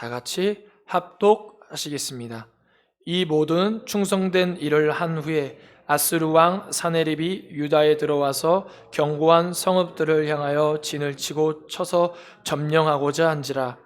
다 같이 합독하시겠습니다. 이 모든 충성된 일을 한 후에 아스루 왕 사네립이 유다에 들어와서 견고한 성읍들을 향하여 진을 치고 쳐서 점령하고자 한지라.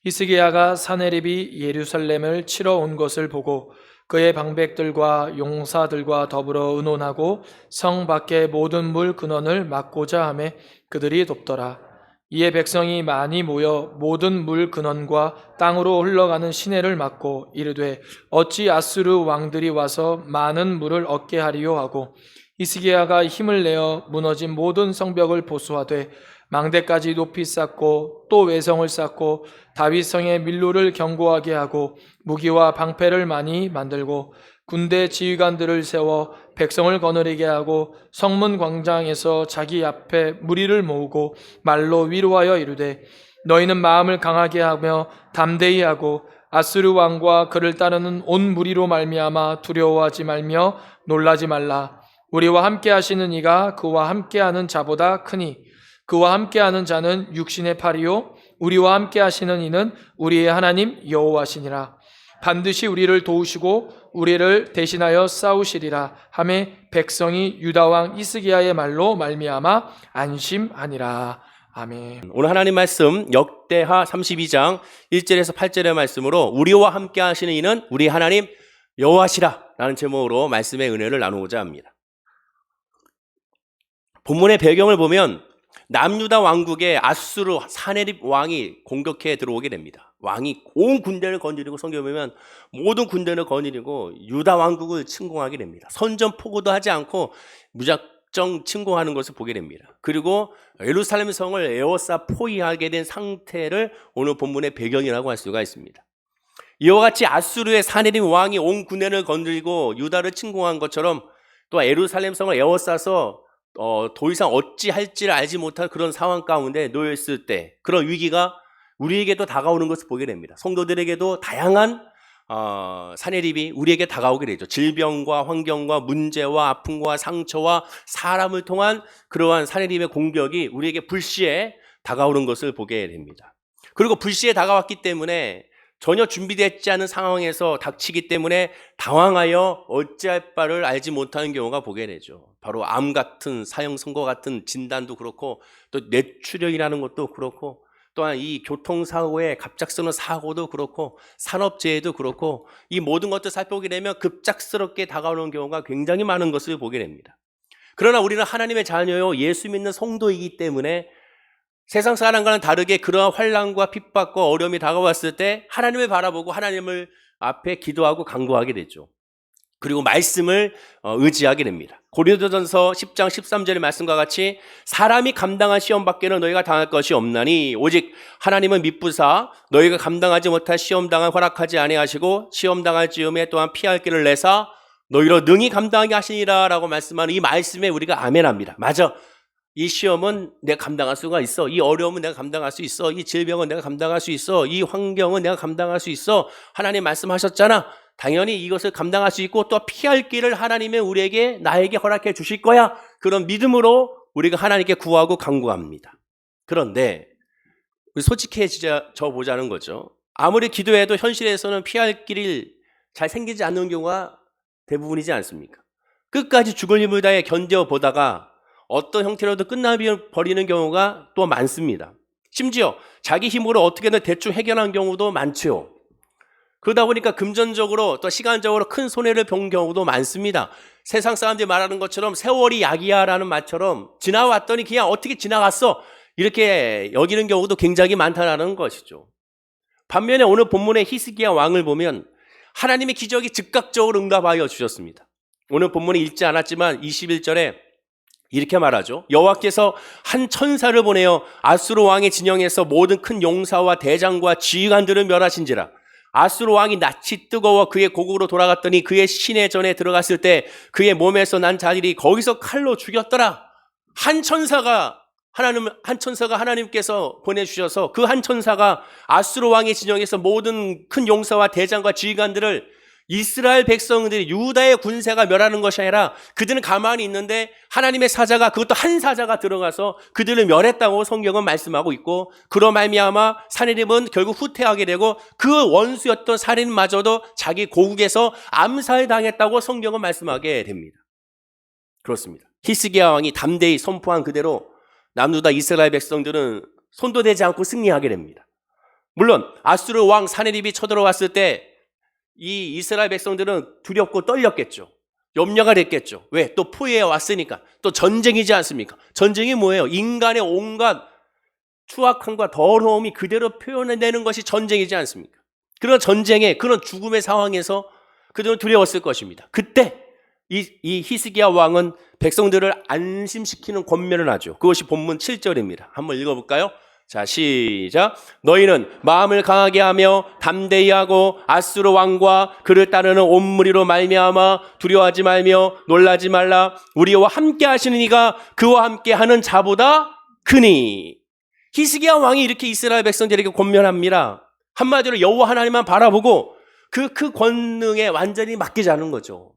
히스기야가 사네립이 예루살렘을 치러 온 것을 보고 그의 방백들과 용사들과 더불어 의논하고 성 밖의 모든 물 근원을 막고자 하매 그들이 돕더라. 이에 백성이 많이 모여 모든 물 근원과 땅으로 흘러가는 시내를 막고 이르되 어찌 아수르 왕들이 와서 많은 물을 얻게 하리요 하고 히스기야가 힘을 내어 무너진 모든 성벽을 보수하되 망대까지 높이 쌓고 또 외성을 쌓고 다윗성의 밀로를 견고하게 하고 무기와 방패를 많이 만들고 군대 지휘관들을 세워 백성을 거느리게 하고 성문 광장에서 자기 앞에 무리를 모으고 말로 위로하여 이르되 너희는 마음을 강하게 하며 담대히 하고 아스루 왕과 그를 따르는 온 무리로 말미암아 두려워하지 말며 놀라지 말라. 우리와 함께 하시는 이가 그와 함께하는 자보다 크니 그와 함께하는 자는 육신의 팔이요 우리와 함께 하시는 이는 우리의 하나님 여호와시니라. 반드시 우리를 도우시고 우리를 대신하여 싸우시리라 하매 백성이 유다 왕 히스기야의 말로 말미암아 안심하니라. 아멘. 오늘 하나님 말씀 역대하 32장 1절에서 8절의 말씀으로 우리와 함께 하시는 이는 우리 하나님 여호와시라 라는 제목으로 말씀의 은혜를 나누고자 합니다. 본문의 배경을 보면 남유다 왕국에 아수르 사네립 왕이 공격해 들어오게 됩니다. 왕이 온 군대를 거느리고 성경에 보면 모든 군대를 거느리고 유다 왕국을 침공하게 됩니다. 선전포고도 하지 않고 무작정 침공하는 것을 보게 됩니다. 그리고 예루살렘 성을 에워싸 포위하게 된 상태를 오늘 본문의 배경이라고 할 수가 있습니다. 이와 같이 아수르의 사네립 왕이 온 군대를 거느리고 유다를 침공한 것처럼 또 예루살렘 성을 에워싸서 더 이상 어찌 할지를 알지 못할 그런 상황 가운데 놓여있을 때 그런 위기가 우리에게도 다가오는 것을 보게 됩니다. 성도들에게도 다양한 사내립이 우리에게 다가오게 되죠. 질병과 환경과 문제와 아픔과 상처와 사람을 통한 그러한 사내립의 공격이 우리에게 불시에 다가오는 것을 보게 됩니다. 그리고 불시에 다가왔기 때문에 전혀 준비되지 않은 상황에서 닥치기 때문에 당황하여 어찌할 바를 알지 못하는 경우가 보게 되죠. 바로 암 같은 사형 선고 같은 진단도 그렇고 또 뇌출혈이라는 것도 그렇고 또한 이 교통사고의 갑작스러운 사고도 그렇고 산업재해도 그렇고 이 모든 것들 살펴보게 되면 급작스럽게 다가오는 경우가 굉장히 많은 것을 보게 됩니다. 그러나 우리는 하나님의 자녀요 예수 믿는 성도이기 때문에 세상 사람과는 다르게 그러한 환난과 핍박과 어려움이 다가왔을 때 하나님을 바라보고 하나님을 앞에 기도하고 간구하게 되죠. 그리고 말씀을 의지하게 됩니다. 고린도전서 10장 13절의 말씀과 같이 사람이 감당한 시험 밖에는 너희가 당할 것이 없나니 오직 하나님은 미쁘사 너희가 감당하지 못할 시험 당을 허락하지 아니하시고 시험 당할 즈음에 또한 피할 길을 내사 너희로 능히 감당하게 하시니라 라고 말씀하는 이 말씀에 우리가 아멘합니다. 맞아. 이 시험은 내가 감당할 수가 있어. 이 어려움은 내가 감당할 수 있어. 이 질병은 내가 감당할 수 있어. 이 환경은 내가 감당할 수 있어. 하나님 말씀하셨잖아. 당연히 이것을 감당할 수 있고 또 피할 길을 하나님은 우리에게 나에게 허락해 주실 거야. 그런 믿음으로 우리가 하나님께 구하고 간구합니다. 그런데 우리 솔직해져 보자는 거죠. 아무리 기도해도 현실에서는 피할 길이 잘 생기지 않는 경우가 대부분이지 않습니까? 끝까지 죽을 힘을 다해 견뎌보다가 어떤 형태로도 끝나버리는 경우가 또 많습니다. 심지어 자기 힘으로 어떻게든 대충 해결한 경우도 많죠. 그러다 보니까 금전적으로 또 시간적으로 큰 손해를 본 경우도 많습니다. 세상 사람들이 말하는 것처럼 세월이 약이야 라는 말처럼 지나왔더니 그냥 어떻게 지나갔어 이렇게 여기는 경우도 굉장히 많다는 것이죠. 반면에 오늘 본문의 히스기야 왕을 보면 하나님의 기적이 즉각적으로 응답하여 주셨습니다. 오늘 본문에 읽지 않았지만 21절에 이렇게 말하죠. 여호와께서 한 천사를 보내어 아수르 왕의 진영에서 모든 큰 용사와 대장과 지휘관들을 멸하신지라. 아수르 왕이 낯이 뜨거워 그의 고국으로 돌아갔더니 그의 시내 전에 들어갔을 때 그의 몸에서 난 자들이 거기서 칼로 죽였더라. 한 천사가 하나님께서 보내주셔서 그 한 천사가 아수르 왕의 진영에서 모든 큰 용사와 대장과 지휘관들을 이스라엘 백성들이 유다의 군세가 멸하는 것이 아니라 그들은 가만히 있는데 하나님의 사자가, 그것도 한 사자가 들어가서 그들을 멸했다고 성경은 말씀하고 있고, 그로 말미암아 사내립은 결국 후퇴하게 되고 그 원수였던 살인마저도 자기 고국에서 암살당했다고 성경은 말씀하게 됩니다. 그렇습니다. 히스기야 왕이 담대히 선포한 그대로 남유다 이스라엘 백성들은 손도 대지 않고 승리하게 됩니다. 물론 아수르 왕 사네립이 쳐들어왔을 때 이 이스라엘 백성들은 두렵고 떨렸겠죠. 염려가 됐겠죠. 왜? 또 포위해 왔으니까. 또 전쟁이지 않습니까? 전쟁이 뭐예요? 인간의 온갖 추악함과 더러움이 그대로 표현해내는 것이 전쟁이지 않습니까? 그런 전쟁에, 그런 죽음의 상황에서 그들은 두려웠을 것입니다. 그때 이 히스기야 왕은 백성들을 안심시키는 권면을 하죠. 그것이 본문 7절입니다. 한번 읽어볼까요? 자, 시작. 너희는 마음을 강하게 하며 담대히 하고 아수르 왕과 그를 따르는 온 무리로 말미암아 두려워하지 말며 놀라지 말라. 우리와 함께 하시는 이가 그와 함께 하는 자보다 크니. 히스기야 왕이 이렇게 이스라엘 백성들에게 권면합니다. 한마디로 여호와 하나님만 바라보고 그 권능에 완전히 맡기자는 거죠.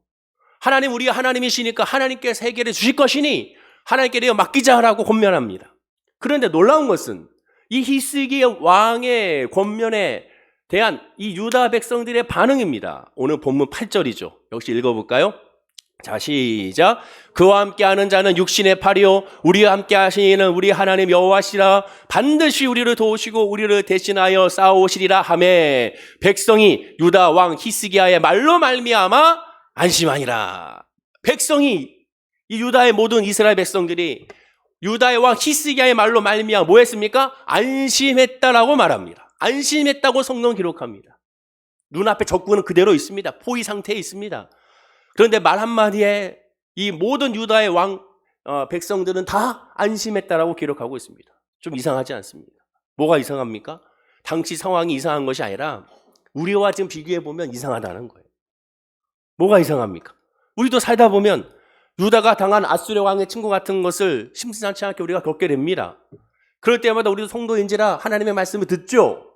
하나님, 우리가 하나님이시니까 하나님께서 해결해 주실 것이니 하나님께 내어 맡기자라고 권면합니다. 그런데 놀라운 것은 이 히스기야 왕의 권면에 대한 이 유다 백성들의 반응입니다. 오늘 본문 8절이죠. 역시 읽어볼까요? 자, 시작. 그와 함께하는 자는 육신의 팔이요 우리와 함께 하시는 우리 하나님 여호와시라. 반드시 우리를 도우시고 우리를 대신하여 싸우시리라 하매 백성이 유다 왕 히스기야의 말로 말미암아 안심하니라. 백성이, 이 유다의 모든 이스라엘 백성들이 유다의 왕 히스기야의 말로 말미암아 뭐 했습니까? 안심했다라고 말합니다. 안심했다고 성경 기록합니다. 눈앞에 적군은 그대로 있습니다. 포위 상태에 있습니다. 그런데 말 한마디에 이 모든 유다의 왕 백성들은 다 안심했다라고 기록하고 있습니다. 좀 이상하지 않습니까? 뭐가 이상합니까? 당시 상황이 이상한 것이 아니라 우리와 지금 비교해보면 이상하다는 거예요. 뭐가 이상합니까? 우리도 살다 보면 유다가 당한 아수르 왕의 친구 같은 것을 심상치 않게 우리가 겪게 됩니다. 그럴 때마다 우리도 성도인지라 하나님의 말씀을 듣죠.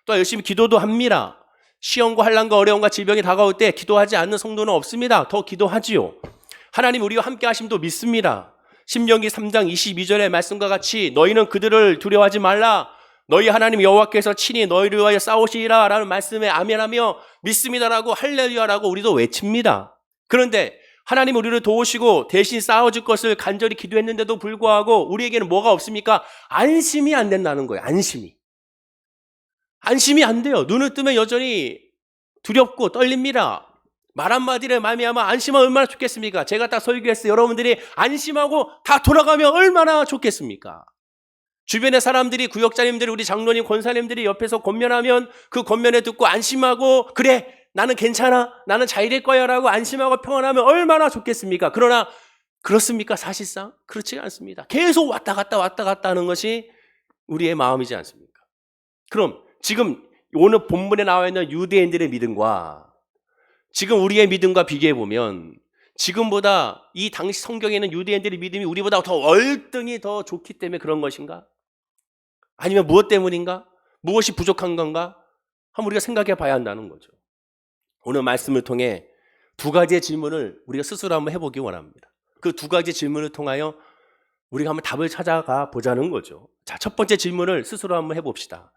또 열심히 기도도 합니다. 시험과 환난과 어려움과 질병이 다가올 때 기도하지 않는 성도는 없습니다. 더 기도하지요. 하나님 우리와 함께 하심도 믿습니다. 신명기 3장 22절의 말씀과 같이 너희는 그들을 두려워하지 말라. 너희 하나님 여호와께서 친히 너희를 위하여 싸우시리라 라는 말씀에 아멘하며 믿습니다라고 할렐루야라고 우리도 외칩니다. 그런데 하나님 우리를 도우시고 대신 싸워줄 것을 간절히 기도했는데도 불구하고 우리에게는 뭐가 없습니까? 안심이 안 된다는 거예요. 안심이 안 돼요. 눈을 뜨면 여전히 두렵고 떨립니다. 말 한마디를 말미암아 안심하면 얼마나 좋겠습니까? 제가 딱 설교했어요. 여러분들이 안심하고 다 돌아가면 얼마나 좋겠습니까? 주변의 사람들이, 구역장님들이, 우리 장로님, 권사님들이 옆에서 권면하면 그 권면에 듣고 안심하고 그래 나는 괜찮아, 나는 잘 될 거야 라고 안심하고 평안하면 얼마나 좋겠습니까? 그러나 그렇습니까? 사실상 그렇지 않습니다. 계속 왔다 갔다 하는 것이 우리의 마음이지 않습니까? 그럼 지금 오늘 본문에 나와 있는 유대인들의 믿음과 지금 우리의 믿음과 비교해보면 지금보다 이 당시 성경에 있는 유대인들의 믿음이 우리보다 더 월등히 더 좋기 때문에 그런 것인가? 아니면 무엇 때문인가? 무엇이 부족한 건가? 한번 우리가 생각해 봐야 한다는 거죠. 오늘 말씀을 통해 두 가지의 질문을 우리가 스스로 한번 해보기 원합니다. 그 두 가지 질문을 통하여 우리가 한번 답을 찾아가 보자는 거죠. 자, 첫 번째 질문을 스스로 한번 해봅시다.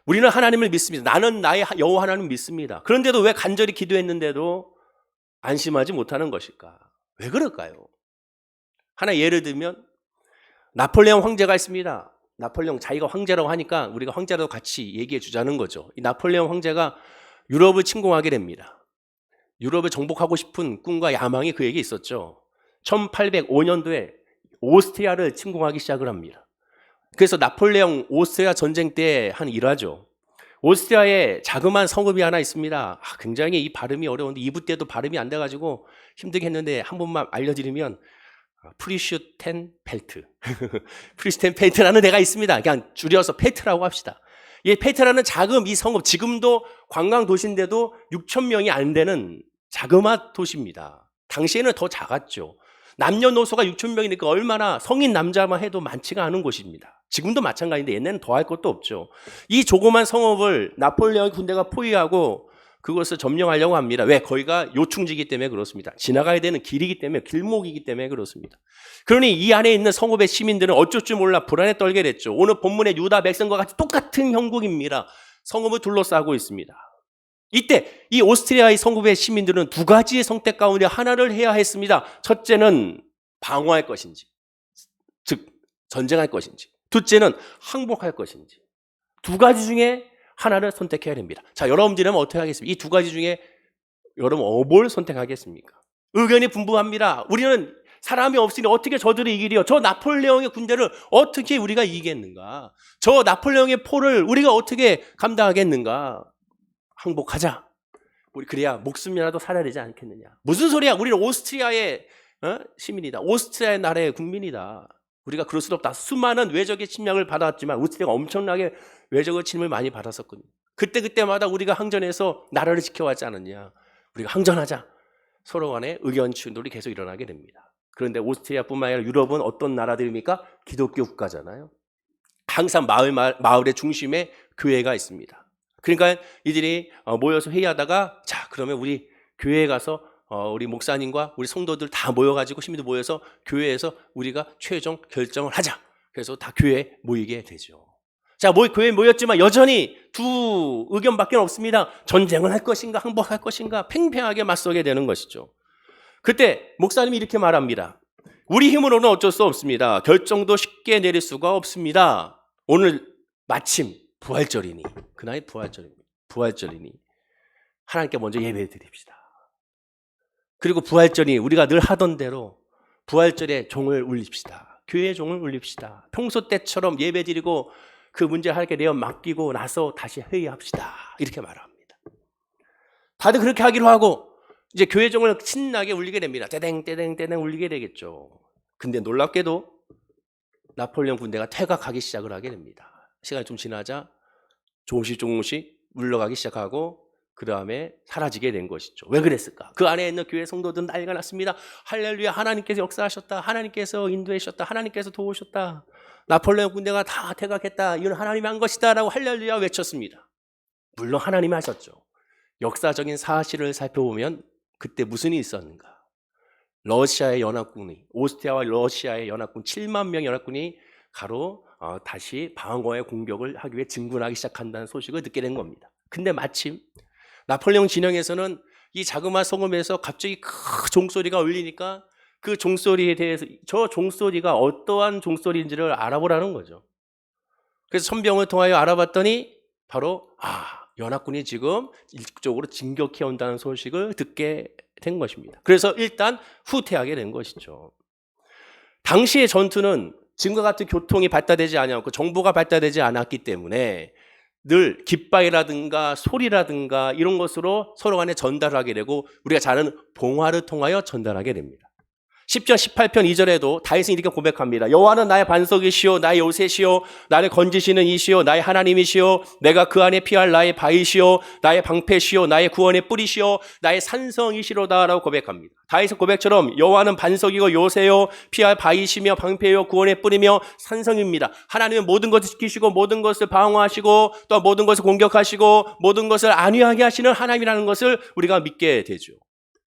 우리는 하나님을 믿습니다. 나는 나의 여호와 하나님을 믿습니다. 그런데도 왜 간절히 기도했는데도 안심하지 못하는 것일까? 왜 그럴까요? 하나 예를 들면 나폴레옹 황제가 있습니다. 나폴레옹 자기가 황제라고 하니까 우리가 황제라도 같이 얘기해 주자는 거죠. 이 나폴레옹 황제가 유럽을 침공하게 됩니다. 유럽을 정복하고 싶은 꿈과 야망이 그에게 있었죠. 1805년도에 오스트리아를 침공하기 시작을 합니다. 그래서 나폴레옹 오스트리아 전쟁 때 한 일화죠. 오스트리아에 자그마한 성읍이 하나 있습니다. 굉장히 이 발음이 어려운데 2부 때도 발음이 안 돼가지고 힘들게 했는데 한 번만 알려드리면 프리슈텐펠트 프리슈텐펠트라는 데가 있습니다. 그냥 줄여서 펠트라고 합시다. 이 펠트라는 작은 이 성읍, 지금도 관광 도시인데도 6천 명이 안 되는 자그마한 도시입니다. 당시에는 더 작았죠. 남녀노소가 6천 명이니까 얼마나 성인 남자만 해도 많지가 않은 곳입니다. 지금도 마찬가지인데 옛날에는 더할 것도 없죠. 이 조그만 성읍을 나폴레옹 군대가 포위하고 그것을 점령하려고 합니다. 왜? 거기가 요충지이기 때문에 그렇습니다. 지나가야 되는 길이기 때문에, 길목이기 때문에 그렇습니다. 그러니 이 안에 있는 성읍의 시민들은 어쩔 줄 몰라 불안에 떨게 됐죠. 오늘 본문의 유다 백성과 같이 똑같은 형국입니다. 성읍을 둘러싸고 있습니다. 이때 이 오스트리아의 성읍의 시민들은 두 가지의 선택 가운데 하나를 해야 했습니다. 첫째는 방어할 것인지, 즉 전쟁할 것인지, 둘째는 항복할 것인지, 두 가지 중에 하나를 선택해야 됩니다. 자, 여러분들은 어떻게 하겠습니까? 이 두 가지 중에 여러분 뭘 선택하겠습니까? 의견이 분분합니다. 우리는 사람이 없으니 어떻게 저들을 이기려? 저 나폴레옹의 군대를 어떻게 우리가 이기겠는가? 저 나폴레옹의 포를 우리가 어떻게 감당하겠는가? 항복하자. 우리 그래야 목숨이라도 살아야 되지 않겠느냐? 무슨 소리야? 우리는 오스트리아의 시민이다. 오스트리아의 나라의 국민이다. 우리가 그럴 수 없다. 수많은 외적의 침략을 받았지만 오스트리아가 엄청나게 외적의 침을 많이 받았었거든요. 그때마다 우리가 항전해서 나라를 지켜왔지 않았냐. 우리가 항전하자. 서로 간에 의견 충돌이 계속 일어나게 됩니다. 그런데 오스트리아뿐만 아니라 유럽은 어떤 나라들입니까? 기독교 국가잖아요. 항상 마을의 중심에 교회가 있습니다. 그러니까 이들이 모여서 회의하다가 자, 그러면 우리 교회에 가서 우리 목사님과 우리 성도들 다 모여가지고 시민들 모여서 교회에서 우리가 최종 결정을 하자. 그래서 다 교회에 모이게 되죠. 자, 교회에 모였지만 여전히 두 의견밖에 없습니다. 전쟁을 할 것인가 항복할 것인가 팽팽하게 맞서게 되는 것이죠. 그때 목사님이 이렇게 말합니다. 우리 힘으로는 어쩔 수 없습니다. 결정도 쉽게 내릴 수가 없습니다. 오늘 마침 부활절이니, 그날이 부활절이니 하나님께 먼저 예배 드립시다. 그리고 부활절이 우리가 늘 하던 대로 부활절에 종을 울립시다. 교회의 종을 울립시다. 평소 때처럼 예배 드리고 그 문제 하나님께 내어 맡기고 나서 다시 회의합시다. 이렇게 말합니다. 다들 그렇게 하기로 하고 이제 교회 종을 신나게 울리게 됩니다. 떼댕 울리게 되겠죠. 근데 놀랍게도 나폴레옹 군대가 퇴각하기 시작을 하게 됩니다. 시간이 좀 지나자 조금씩 물러가기 시작하고 그 다음에 사라지게 된 것이죠. 왜 그랬을까? 그 안에 있는 교회 성도들은 난리가 났습니다. 할렐루야, 하나님께서 역사하셨다. 하나님께서 인도하셨다. 하나님께서 도우셨다. 나폴레옹 군대가 다 퇴각했다. 이건 하나님이 한 것이다 라고 할렐루야 외쳤습니다. 물론 하나님이 하셨죠. 역사적인 사실을 살펴보면 그때 무슨 일이 있었는가? 러시아의 연합군이, 오스트리아와 러시아의 연합군 7만 명의 연합군이 가로 다시 방어의 공격을 하기 위해 진군하기 시작한다는 소식을 듣게 된 겁니다. 근데 마침 나폴레옹 진영에서는 이 자그마한 성읍에서 갑자기 큰 종소리가 울리니까 그 종소리에 대해서 저 종소리가 어떠한 종소리인지를 알아보라는 거죠. 그래서 선병을 통하여 알아봤더니 바로 연합군이 지금 일적으로 진격해 온다는 소식을 듣게 된 것입니다. 그래서 일단 후퇴하게 된 것이죠. 당시의 전투는 지금과 같은 교통이 발달되지 않았고 정보가 발달되지 않았기 때문에 늘 깃발이라든가 소리라든가 이런 것으로 서로 간에 전달하게 되고 우리가 잘 아는 봉화를 통하여 전달하게 됩니다. 10절 18편 2절에도 다윗은 이렇게 고백합니다. 여호와는 나의 반석이시오 나의 요새시오 나를 건지시는 이시오 나의 하나님이시오 내가 그 안에 피할 나의 바위시오 나의 방패시오 나의 구원의 뿌리시오 나의 산성이시로다 라고 고백합니다. 다윗의 고백처럼 여호와는 반석이고 요새요 피할 바위시며 방패요 구원의 뿌리며 산성입니다. 하나님은 모든 것을 지키시고 모든 것을 방어하시고 또 모든 것을 공격하시고 모든 것을 안위하게 하시는 하나님이라는 것을 우리가 믿게 되죠.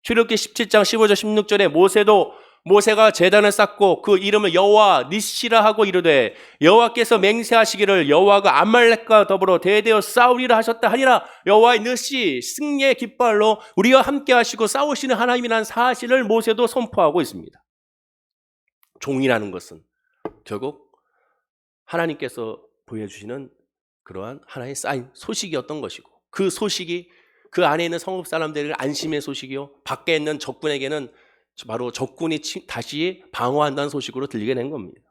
출애굽기 17장 15절 16절에 모세가 제단을 쌓고 그 이름을 여호와 니시라 하고 이르되 여호와께서 맹세하시기를 여호와가 아말렉과 더불어 대대어 싸우리라 하셨다 하니라. 여호와의 니시 승리의 깃발로 우리와 함께 하시고 싸우시는 하나님이라는 사실을 모세도 선포하고 있습니다. 종이라는 것은 결국 하나님께서 보여주시는 그러한 하나의 사인 소식이었던 것이고 그 소식이 그 안에 있는 성읍 사람들에게 안심의 소식이요 밖에 있는 적군에게는 바로 적군이 다시 방어한다는 소식으로 들리게 된 겁니다.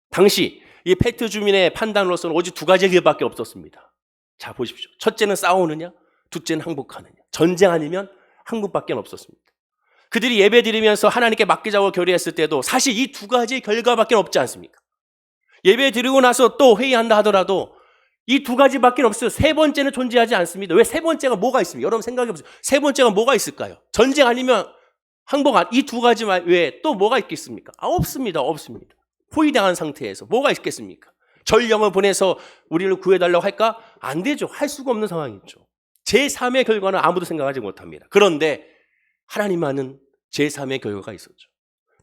당시 이 펠트 주민의 판단으로서는 오직 두 가지 길밖에 없었습니다. 자 보십시오. 첫째는 싸우느냐, 둘째는 항복하느냐. 전쟁 아니면 항복밖에 없었습니다. 그들이 예배 드리면서 하나님께 맡기자고 결의했을 때도 사실 이 두 가지의 결과밖에 없지 않습니까? 예배 드리고 나서 또 회의한다 하더라도 이 두 가지밖에 없어요. 세 번째는 존재하지 않습니다. 왜 세 번째가 뭐가 있습니까? 여러분 생각해 보세요. 세 번째가 뭐가 있을까요? 전쟁 아니면 항복 이 두 가지 외에 또 뭐가 있겠습니까? 없습니다. 포위당한 상태에서 뭐가 있겠습니까? 전령을 보내서 우리를 구해달라고 할까? 안 되죠. 할 수가 없는 상황이죠. 제3의 결과는 아무도 생각하지 못합니다. 그런데 하나님만은 제3의 결과가 있었죠.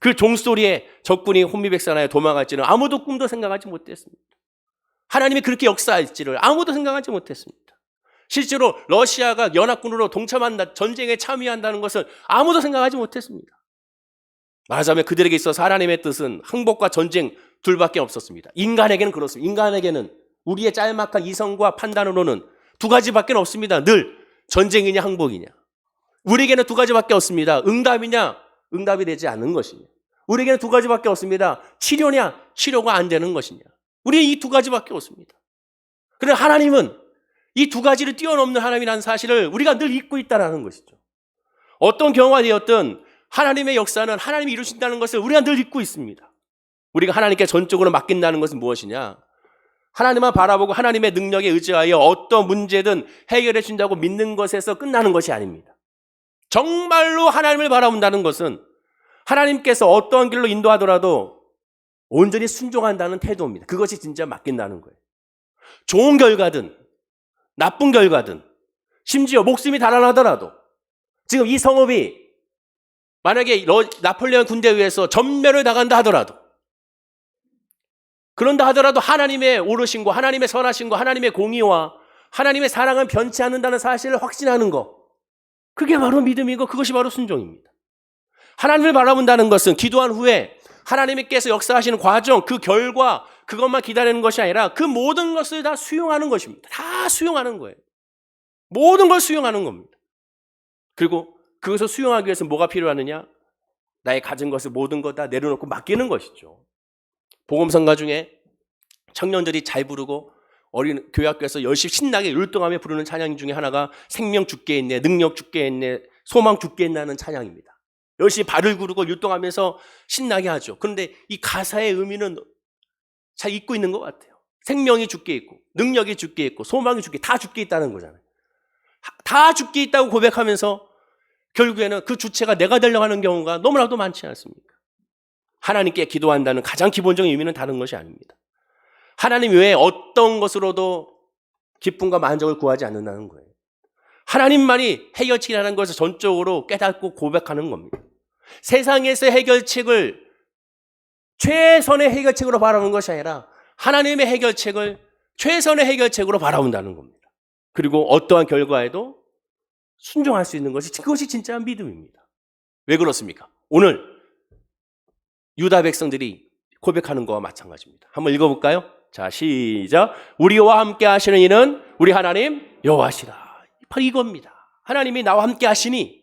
그 종소리에 적군이 혼미백산하여 도망갈지는 아무도 꿈도 생각하지 못했습니다. 하나님이 그렇게 역사할지를 아무도 생각하지 못했습니다. 실제로 러시아가 연합군으로 동참한다, 전쟁에 참여한다는 것을 아무도 생각하지 못했습니다. 말하자면 그들에게 있어서 하나님의 뜻은 항복과 전쟁 둘밖에 없었습니다. 인간에게는 그렇습니다. 인간에게는 우리의 짤막한 이성과 판단으로는 두 가지밖에 없습니다. 늘 전쟁이냐 항복이냐. 우리에게는 두 가지밖에 없습니다. 응답이냐 응답이 되지 않는 것이냐. 우리에게는 두 가지밖에 없습니다. 치료냐 치료가 안 되는 것이냐. 우리는 이 두 가지밖에 없습니다. 그런데 하나님은 이 두 가지를 뛰어넘는 하나님이라는 사실을 우리가 늘 잊고 있다는 것이죠. 어떤 경우가 되었든 하나님의 역사는 하나님이 이루신다는 것을 우리가 늘 잊고 있습니다. 우리가 하나님께 전적으로 맡긴다는 것은 무엇이냐? 하나님만 바라보고 하나님의 능력에 의지하여 어떤 문제든 해결해 준다고 믿는 것에서 끝나는 것이 아닙니다. 정말로 하나님을 바라본다는 것은 하나님께서 어떤 길로 인도하더라도 온전히 순종한다는 태도입니다. 그것이 진짜 맡긴다는 거예요. 좋은 결과든 나쁜 결과든 심지어 목숨이 달아나더라도 지금 이 성읍이 만약에 나폴레옹 군대에 의해서 전멸을 당한다 하더라도 그런다 하더라도 하나님의 오르심과 하나님의 선하심과 하나님의 공의와 하나님의 사랑은 변치 않는다는 사실을 확신하는 것, 그게 바로 믿음이고 그것이 바로 순종입니다. 하나님을 바라본다는 것은 기도한 후에 하나님께서 역사하시는 과정, 그 결과, 그것만 기다리는 것이 아니라 그 모든 것을 다 수용하는 것입니다. 다 수용하는 거예요. 모든 걸 수용하는 겁니다. 그리고 그것을 수용하기 위해서 뭐가 필요하느냐? 나의 가진 것을 모든 것 다 내려놓고 맡기는 것이죠. 복음성가 중에 청년들이 잘 부르고 어린 교회학교에서 열심히 신나게 율동하며 부르는 찬양 중에 하나가 생명 주께 있네, 능력 주께 있네, 소망 주께 있네 하는 찬양입니다. 열심히 발을 구르고 율동하면서 신나게 하죠. 그런데 이 가사의 의미는 잘 잊고 있는 것 같아요. 생명이 주께 있고 능력이 주께 있고 소망이 주께, 다 주께 있다는 거잖아요. 다 주께 있다고 고백하면서 결국에는 그 주체가 내가 되려고 하는 경우가 너무나도 많지 않습니까? 하나님께 기도한다는 가장 기본적인 의미는 다른 것이 아닙니다. 하나님 외에 어떤 것으로도 기쁨과 만족을 구하지 않는다는 거예요. 하나님만이 해결책이라는 것을 전적으로 깨닫고 고백하는 겁니다. 세상에서 해결책을 최선의 해결책으로 바라보는 것이 아니라 하나님의 해결책을 최선의 해결책으로 바라본다는 겁니다. 그리고 어떠한 결과에도 순종할 수 있는 것이, 그것이 진짜 믿음입니다. 왜 그렇습니까? 오늘 유다 백성들이 고백하는 것과 마찬가지입니다. 한번 읽어볼까요? 자, 시작. 우리와 함께 하시는 이는 우리 하나님 여호와시라. 바로 이겁니다. 하나님이 나와 함께 하시니,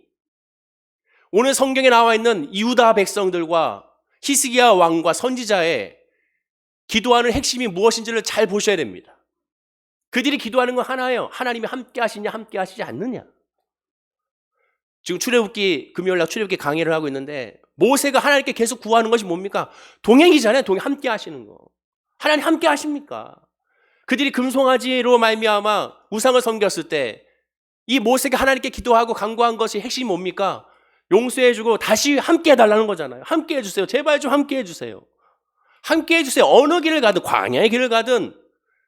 오늘 성경에 나와 있는 유다 백성들과 히스기야 왕과 선지자의 기도하는 핵심이 무엇인지를 잘 보셔야 됩니다. 그들이 기도하는 건 하나예요. 하나님이 함께 하시냐 함께 하시지 않느냐. 지금 출애굽기, 금요일날 출애굽기 강의를 하고 있는데 모세가 하나님께 계속 구하는 것이 뭡니까? 동행이잖아요. 함께 하시는 거. 하나님 함께 하십니까? 그들이 금송아지로 말미암아 우상을 섬겼을 때 이 모세가 하나님께 기도하고 간구한 것이 핵심이 뭡니까? 용서해주고 다시 함께 해달라는 거잖아요. 함께 해주세요. 제발 좀 함께 해주세요. 함께 해주세요. 어느 길을 가든, 광야의 길을 가든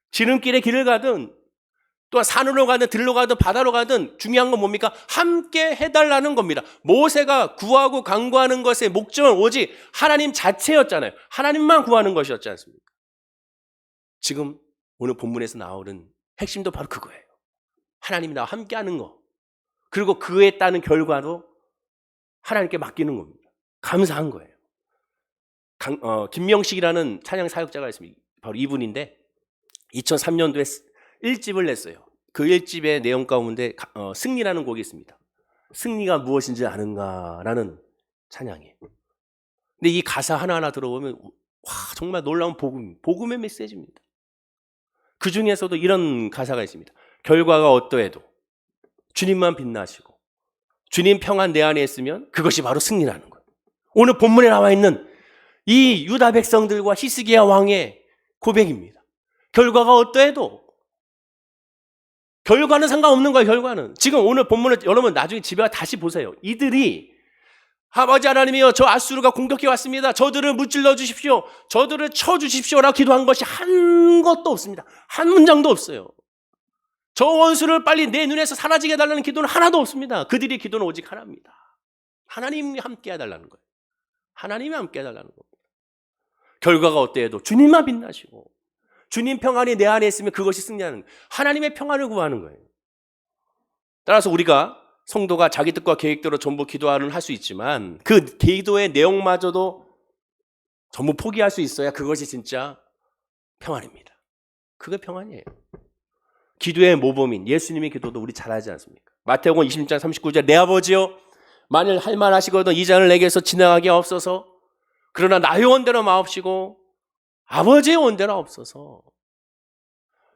지름길의 길을 가든 또한 산으로 가든 들로 가든 바다로 가든 중요한 건 뭡니까? 함께 해달라는 겁니다. 모세가 구하고 간구하는 것의 목적은 오직 하나님 자체였잖아요. 하나님만 구하는 것이었지 않습니까? 지금 오늘 본문에서 나오는 핵심도 바로 그거예요. 하나님이 나와 함께하는 거, 그리고 그에 따른 결과도 하나님께 맡기는 겁니다. 감사한 거예요. 김명식이라는 찬양 사역자가 있습니다. 바로 이분인데 2003년도에 1집을 냈어요. 그 1집의 내용 가운데 승리라는 곡이 있습니다. 승리가 무엇인지 아는가라는 찬양이에요. 근데 이 가사 하나하나 들어보면 와, 정말 놀라운 복음의 메시지입니다. 그 중에서도 이런 가사가 있습니다. 결과가 어떠해도 주님만 빛나시고 주님 평안 내 안에 있으면 그것이 바로 승리라는 거예요. 오늘 본문에 나와 있는 이 유다 백성들과 히스기야 왕의 고백입니다. 결과가 어떠해도, 결과는 상관없는 거예요. 결과는 지금 오늘 본문을 여러분 나중에 집에 가 다시 보세요. 이들이 아버지 하나님이여, 저 아수르가 공격해 왔습니다. 저들을 무찔러 주십시오. 저들을 쳐 주십시오라고 기도한 것이 한 것도 없습니다. 한 문장도 없어요. 저 원수를 빨리 내 눈에서 사라지게 해달라는 기도는 하나도 없습니다. 그들의 기도는 오직 하나입니다. 하나님이 함께 해달라는 거예요. 하나님이 함께 해달라는 겁니다. 결과가 어때도 주님만 빛나시고 주님 평안이 내 안에 있으면 그것이 승리하는 거예요. 하나님의 평안을 구하는 거예요. 따라서 우리가 성도가 자기 뜻과 계획대로 전부 기도하는 할 수 있지만 그 기도의 내용마저도 전부 포기할 수 있어야 그것이 진짜 평안입니다. 그게 평안이에요. 기도의 모범인 예수님의 기도도 우리 잘하지 않습니까? 마태복음 26장 39절 내 아버지여 만일 할 만하시거든 이 잔을 내게서 지나가게 없어서 그러나 나의 원대로 마옵시고 아버지의 원대로 없어서.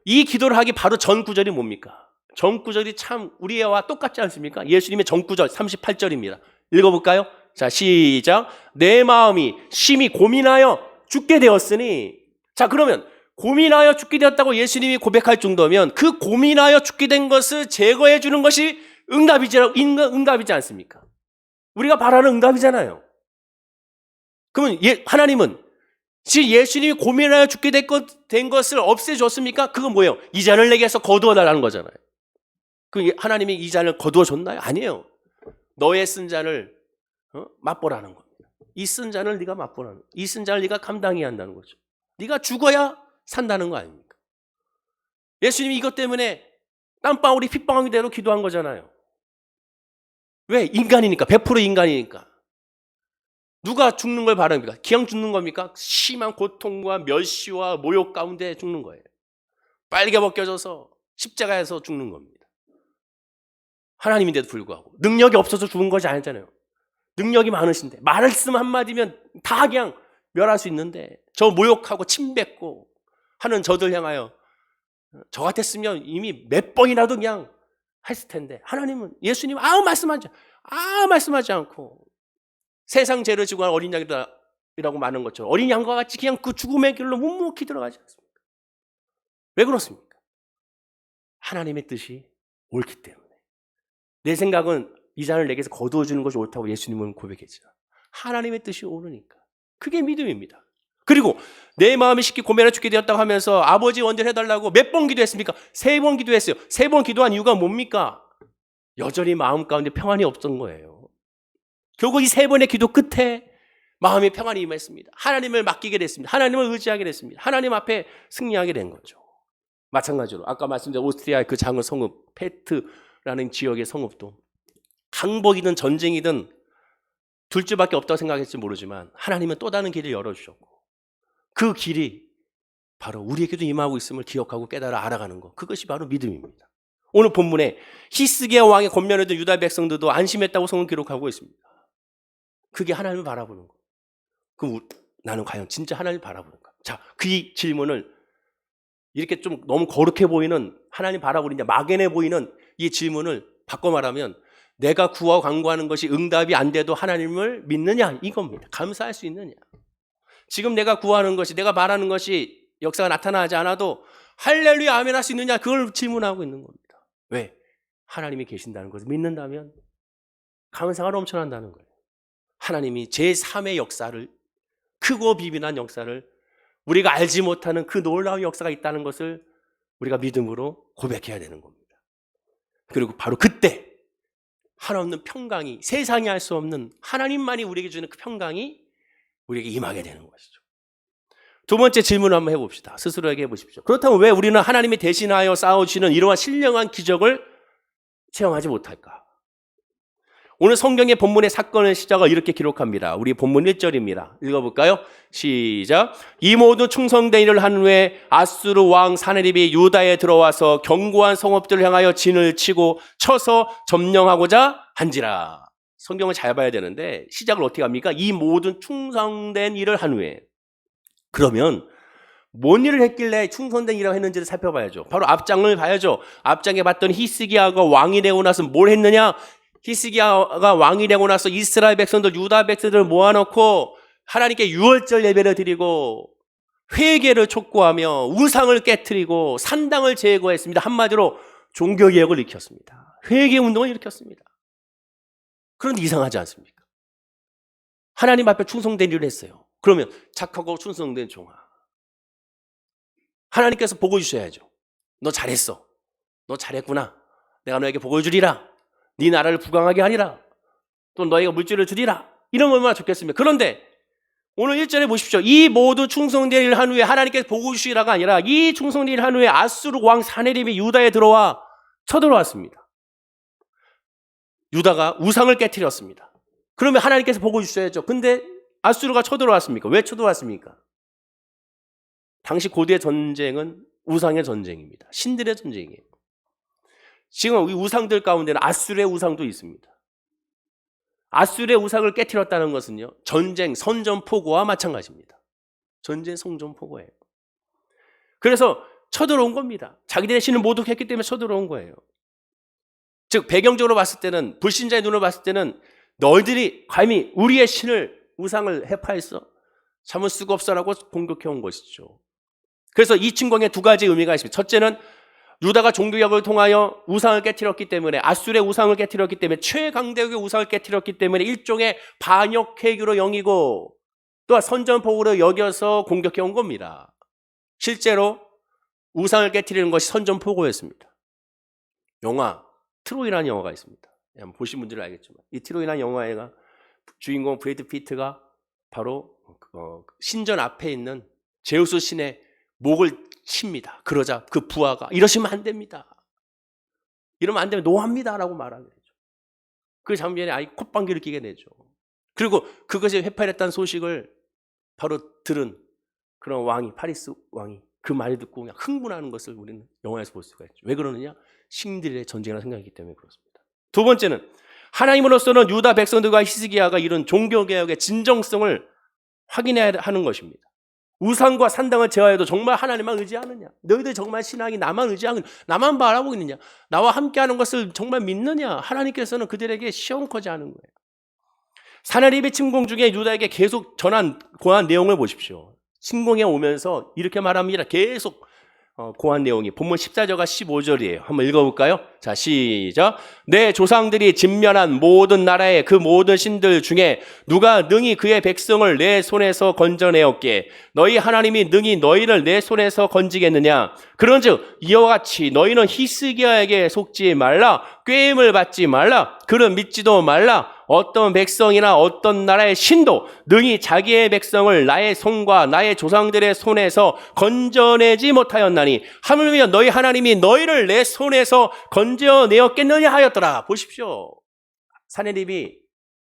이 기도를 하기 바로 전 구절이 뭡니까? 전 구절이 참 우리와 똑같지 않습니까? 예수님의 전 구절 38절입니다. 읽어볼까요? 자, 시작. 내 마음이 심히 고민하여 죽게 되었으니. 자, 그러면 고민하여 죽게 되었다고 예수님이 고백할 정도면 그 고민하여 죽게 된 것을 제거해 주는 것이 응답이지 않습니까? 우리가 바라는 응답이잖아요. 그러면 하나님은 지금 예수님이 고민하여 죽게 된 것을 없애줬습니까? 그건 뭐예요? 이 잔을 내게서 거두어달라는 거잖아요. 그 하나님이 이 잔을 거두어줬나요? 아니에요. 너의 쓴 잔을 맛보라는 겁니다. 이 쓴 잔을 네가 맛보라는 거예요. 이 쓴 잔을 네가 감당해야 한다는 거죠. 네가 죽어야 산다는 거 아닙니까? 예수님이 이것 때문에 땀방울이 핏방울이 되도록 기도한 거잖아요. 왜? 인간이니까. 100% 인간이니까. 누가 죽는 걸 바랍니까? 그냥 죽는 겁니까? 심한 고통과 멸시와 모욕 가운데 죽는 거예요. 빨개 벗겨져서 십자가에서 죽는 겁니다. 하나님인데도 불구하고 능력이 없어서 죽은 것이 아니잖아요. 능력이 많으신데 말씀 한마디면 다 그냥 멸할 수 있는데 저 모욕하고 침뱉고 하는 저들 향하여 저 같았으면 이미 몇 번이라도 그냥 했을 텐데 하나님은 예수님 아무 말씀하지 않고 세상 죄를 지고 한 어린 양이라고 말하는 것처럼 어린 양과 같이 그냥 그 죽음의 길로 묵묵히 들어가지 않습니까? 왜 그렇습니까? 하나님의 뜻이 옳기 때문에. 내 생각은 이 잔을 내게서 거두어 주는 것이 옳다고 예수님은 고백했죠. 하나님의 뜻이 옳으니까. 그게 믿음입니다. 그리고 내 마음이 쉽게 고민하여 죽게 되었다고 하면서 아버지 원대로 해달라고 몇 번 기도했습니까? 3번 기도했어요. 3번 기도한 이유가 뭡니까? 여전히 마음 가운데 평안이 없던 거예요. 결국 이 3번의 기도 끝에 마음의 평안이 임했습니다. 하나님을 맡기게 됐습니다. 하나님을 의지하게 됐습니다. 하나님 앞에 승리하게 된 거죠. 마찬가지로 아까 말씀드린 오스트리아의 그 작은 성읍 페트라는 지역의 성읍도 항복이든 전쟁이든 둘째밖에 없다고 생각했을지 모르지만 하나님은 또 다른 길을 열어주셨고 그 길이 바로 우리에게도 임하고 있음을 기억하고 깨달아 알아가는 것, 그것이 바로 믿음입니다. 오늘 본문에 히스기야 왕의 권면을 듣는 유다 백성들도 안심했다고 성은 기록하고 있습니다. 그게 하나님을 바라보는 거. 그럼 나는 과연 진짜 하나님을 바라보는가? 자, 그 질문을 이렇게 좀 너무 거룩해 보이는 하나님 바라보느냐 막연해 보이는 이 질문을 바꿔 말하면 내가 구하고 간구하는 것이 응답이 안 돼도 하나님을 믿느냐 이겁니다. 감사할 수 있느냐. 지금 내가 구하는 것이 내가 바라는 것이 역사가 나타나지 않아도 할렐루야 아멘 할 수 있느냐 그걸 질문하고 있는 겁니다. 왜? 하나님이 계신다는 것을 믿는다면 감사가 넘쳐난다는 거예요. 하나님이 제3의 역사를 크고 비빈한 역사를 우리가 알지 못하는 그 놀라운 역사가 있다는 것을 우리가 믿음으로 고백해야 되는 겁니다. 그리고 바로 그때 한없는 평강이 세상이 할 수 없는 하나님만이 우리에게 주는 그 평강이 우리에게 임하게 되는 것이죠. 두 번째 질문을 한번 해봅시다. 스스로에게 해보십시오. 그렇다면 왜 우리는 하나님이 대신하여 쌓아주시는 이러한 신령한 기적을 체험하지 못할까? 오늘 성경의 본문의 사건의 시작을 이렇게 기록합니다. 우리 본문 1절입니다. 읽어볼까요? 시작. 이 모든 충성된 일을 한 후에 아수르 왕 사네립이 유다에 들어와서 견고한 성읍들을 향하여 진을 치고 쳐서 점령하고자 한지라. 성경을 잘 봐야 되는데 시작을 어떻게 합니까? 이 모든 충성된 일을 한 후에. 그러면 뭔 일을 했길래 충성된 일을 했는지를 살펴봐야죠. 바로 앞장을 봐야죠. 앞장에 봤더니 히스기야가 왕이 되고 나서 뭘 했느냐? 히스기야가 왕이 되고 나서 이스라엘 백성들, 유다 백성들을 모아놓고 하나님께 유월절 예배를 드리고 회개를 촉구하며 우상을 깨트리고 산당을 제거했습니다. 한마디로 종교개혁을 일으켰습니다. 회개 운동을 일으켰습니다. 그런데 이상하지 않습니까? 하나님 앞에 충성된 일을 했어요. 그러면 착하고 충성된 종아, 하나님께서 보고 주셔야죠. 너 잘했어. 너 잘했구나. 내가 너에게 복을 주리라. 네 나라를 부강하게 하리라. 또 너희가 물질을 주리라. 이러면 얼마나 좋겠습니까? 그런데 오늘 1절에 보십시오. 이 모든 충성된 일을 한 후에 하나님께서 복을 주시라가 아니라 이 충성된 일을 한 후에 아수르 왕 사네립이 유다에 들어와 쳐들어왔습니다. 유다가 우상을 깨뜨렸습니다. 그러면 하나님께서 복을 주셔야죠. 근데 아수르가 쳐들어왔습니까? 왜 쳐들어왔습니까? 당시 고대 전쟁은 우상의 전쟁입니다. 신들의 전쟁이에요. 지금 이 우상들 가운데는 아수르의 우상도 있습니다. 아수르의 우상을 깨뜨렸다는 것은요, 전쟁 선전포고와 마찬가지입니다. 전쟁 선전포고예요. 그래서 쳐들어온 겁니다. 자기들의 신을 모독했기 때문에 쳐들어온 거예요. 즉 배경적으로 봤을 때는, 불신자의 눈으로 봤을 때는 너희들이 감히 우리의 신을, 우상을 해파했어? 참을 수가 없어라고 공격해온 것이죠. 그래서 이 칭송에 두 가지 의미가 있습니다. 첫째는 유다가 종교개혁을 통하여 우상을 깨뜨렸기 때문에, 아수르의 우상을 깨뜨렸기 때문에, 최강대국의 우상을 깨뜨렸기 때문에 일종의 반역회교로 여기고 또한 선전포고로 여겨서 공격해온 겁니다. 실제로 우상을 깨뜨리는 것이 선전포고였습니다. 영화 트로이라는 영화가 있습니다. 한번 보신 분들은 알겠지만 이 트로이라는 영화가 주인공 브래드 피트가 바로 신전 앞에 있는 제우스 신의 목을 칩니다. 그러자 그 부하가 이러시면 안 됩니다. 이러면 안 되면 노합니다라고 말하게 되죠. 그 장면에 아이 콧방귀를 끼게 되죠. 그리고 그것이 회파했다는 소식을 바로 들은 그런 왕이, 파리스 왕이 그 말을 듣고 그냥 흥분하는 것을 우리는 영화에서 볼 수가 있죠. 왜 그러느냐? 신들의 전쟁이라고 생각하기 때문에 그렇습니다. 두 번째는 하나님으로서는 유다 백성들과 히스기야가 이런 종교개혁의 진정성을 확인해야 하는 것입니다. 우상과 산당을 제어해도 정말 하나님만 의지하느냐? 너희들 정말 신앙이 나만 의지하느냐? 나만 바라보고 있느냐? 나와 함께하는 것을 정말 믿느냐? 하나님께서는 그들에게 시험코지 하는 거예요. 사네립의 침공 중에 유다에게 계속 고한 내용을 보십시오. 침공에 오면서 이렇게 말합니다. 계속 고한 내용이 본문 14절과 15절이에요. 한번 읽어볼까요? 자, 시작. 내 조상들이 진멸한 모든 나라의 그 모든 신들 중에 누가 능히 그의 백성을 내 손에서 건져내었기에 너희 하나님이 능히 너희를 내 손에서 건지겠느냐? 그런즉 이와 같이 너희는 히스기야에게 속지 말라, 꾀임을 받지 말라, 그를 믿지도 말라. 어떤 백성이나 어떤 나라의 신도 능히 자기의 백성을 나의 손과 나의 조상들의 손에서 건져내지 못하였나니 하물며 너희 하나님이 너희를 내 손에서 건져내었겠느냐 하였더라. 보십시오. 사네립이